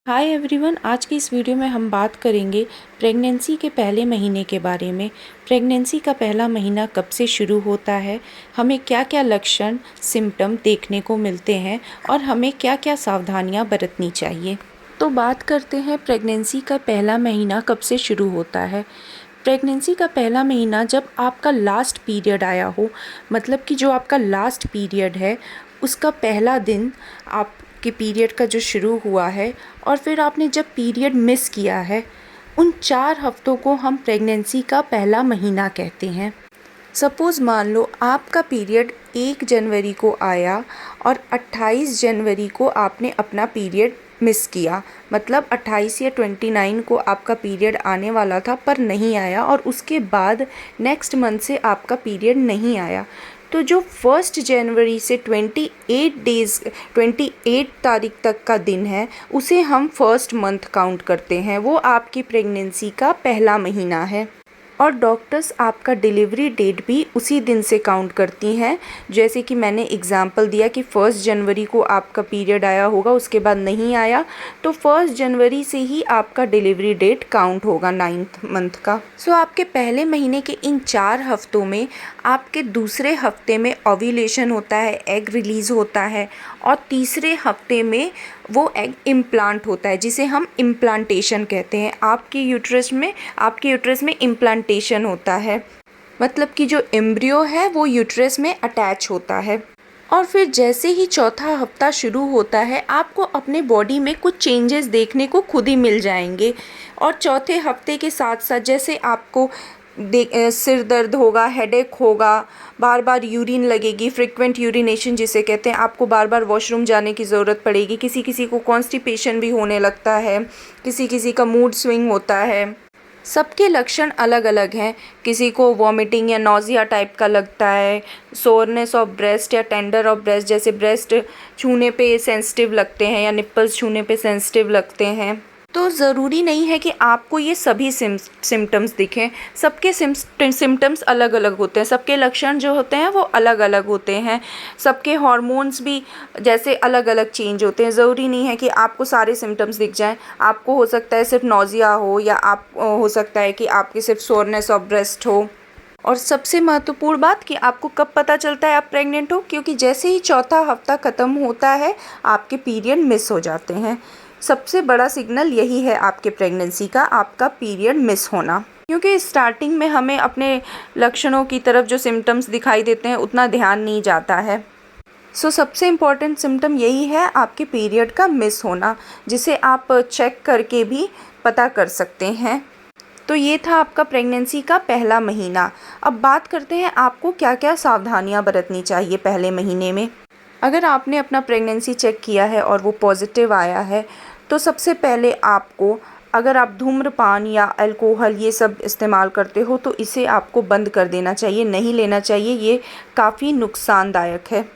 Hi everyone, आज की इस वीडियो में हम बात करेंगे प्रेगनेंसी के पहले महीने के बारे में। प्रेगनेंसी का पहला महीना कब से शुरू होता है, हमें क्या क्या लक्षण सिम्टम देखने को मिलते हैं और हमें क्या क्या सावधानियां बरतनी चाहिए। तो बात करते हैं प्रेगनेंसी का पहला महीना कब से शुरू होता है। प्रेगनेंसी का पहला महीना जब आपका लास्ट पीरियड आया हो, मतलब कि जो आपका लास्ट पीरियड है उसका पहला दिन आपके पीरियड का जो शुरू हुआ है और फिर आपने जब पीरियड मिस किया है, उन 4 हफ्तों को हम प्रेगनेंसी का पहला महीना कहते हैं। सपोज़ मान लो आपका पीरियड 1 जनवरी को आया और 28 जनवरी को आपने अपना पीरियड मिस किया, मतलब 28 या 29 को आपका पीरियड आने वाला था पर नहीं आया और उसके बाद नेक्स्ट मंथ से आपका पीरियड नहीं आया। तो जो 1 जनवरी से 28 तारीख तक का दिन है उसे हम फर्स्ट मंथ काउंट करते हैं, वो आपकी प्रेगनेंसी का पहला महीना है। और डॉक्टर्स आपका डिलीवरी डेट भी उसी दिन से काउंट करती हैं। जैसे कि मैंने एग्ज़ाम्पल दिया कि 1 जनवरी को आपका पीरियड आया होगा, उसके बाद नहीं आया, तो 1 जनवरी से ही आपका डिलीवरी डेट काउंट होगा 9th मंथ का। सो आपके पहले महीने के इन 4 हफ्तों में आपके दूसरे हफ्ते में ओव्यूलेशन होता है, एग रिलीज़ होता है, और तीसरे हफ्ते में वो एग इम्प्लांट होता है जिसे हम इम्प्लांटेशन कहते हैं। आपके यूट्रस में इम्प्लांटेशन होता है, मतलब कि जो एम्ब्रियो है वो यूट्रस में अटैच होता है। और फिर जैसे ही चौथा हफ्ता शुरू होता है आपको अपने बॉडी में कुछ चेंजेस देखने को खुद ही मिल जाएंगे। और चौथे हफ्ते के साथ साथ जैसे आपको सिर दर्द होगा, हेडेक होगा, बार बार यूरिन लगेगी, फ्रिक्वेंट यूरिनेशन जिसे कहते हैं, आपको बार बार वॉशरूम जाने की ज़रूरत पड़ेगी, किसी किसी को कॉन्स्टिपेशन भी होने लगता है, किसी किसी का मूड स्विंग होता है। सबके लक्षण अलग अलग हैं। किसी को वॉमिटिंग या नॉजिया टाइप का लगता है, सोरनेस ऑफ ब्रेस्ट या टेंडर ऑफ ब्रेस्ट, जैसे ब्रेस्ट छूने पे सेंसिटिव लगते हैं या निप्पल्स छूने पे सेंसिटिव लगते हैं। तो ज़रूरी नहीं है कि आपको ये सभी सिम्टम्स दिखें। सबके सिम्टम्स अलग अलग होते हैं, सबके लक्षण जो होते हैं वो अलग अलग होते हैं। सबके हार्मोन्स भी जैसे अलग अलग चेंज होते हैं। ज़रूरी नहीं है कि आपको सारे सिम्टम्स दिख जाएं। आपको हो सकता है सिर्फ नॉजिया हो, या हो सकता है कि आपकी सिर्फ सोरनेस ऑफ ब्रेस्ट हो। और सबसे महत्वपूर्ण बात कि आपको कब पता चलता है आप प्रेग्नेंट हो, क्योंकि जैसे ही चौथा हफ्ता ख़त्म होता है आपके पीरियड मिस हो जाते हैं। सबसे बड़ा सिग्नल यही है आपके प्रेगनेंसी का, आपका पीरियड मिस होना। क्योंकि स्टार्टिंग में हमें अपने लक्षणों की तरफ जो सिम्टम्स दिखाई देते हैं उतना ध्यान नहीं जाता है। सबसे इम्पॉर्टेंट सिम्टम यही है आपके पीरियड का मिस होना, जिसे आप चेक करके भी पता कर सकते हैं। तो ये था आपका प्रेगनेंसी का पहला महीना। अब बात करते हैं आपको क्या क्या सावधानियां बरतनी चाहिए पहले महीने में। अगर आपने अपना प्रेगनेंसी चेक किया है और वो पॉजिटिव आया है, तो सबसे पहले आपको, अगर आप धूम्रपान या अल्कोहल ये सब इस्तेमाल करते हो तो इसे आपको बंद कर देना चाहिए, नहीं लेना चाहिए, ये काफ़ी नुकसानदायक है।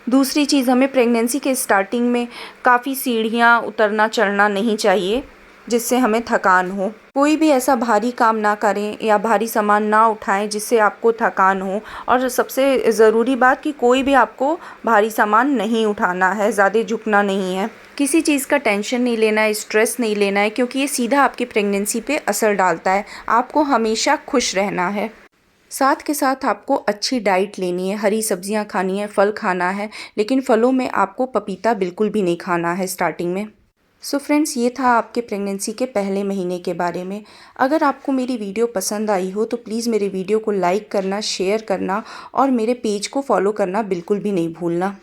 दूसरी चीज़, हमें प्रेगनेंसी के स्टार्टिंग में काफ़ी सीढ़ियाँ उतरना चढ़ना नहीं चाहिए जिससे हमें थकान हो। कोई भी ऐसा भारी काम ना करें या भारी सामान ना उठाएं जिससे आपको थकान हो। और सबसे ज़रूरी बात कि कोई भी आपको भारी सामान नहीं उठाना है, ज़्यादा झुकना नहीं है, किसी चीज़ का टेंशन नहीं लेना है, स्ट्रेस नहीं लेना है, क्योंकि ये सीधा आपकी प्रेगनेंसी पे असर डालता है। आपको हमेशा खुश रहना है। साथ के साथ आपको अच्छी डाइट लेनी है, हरी सब्जियां खानी है, फल खाना है, लेकिन फलों में आपको पपीता बिल्कुल भी नहीं खाना है स्टार्टिंग में। फ्रेंड्स, ये था आपके प्रेगनेंसी के पहले महीने के बारे में। अगर आपको मेरी वीडियो पसंद आई हो तो प्लीज़ मेरे वीडियो को लाइक करना, शेयर करना और मेरे पेज को फॉलो करना बिल्कुल भी नहीं भूलना।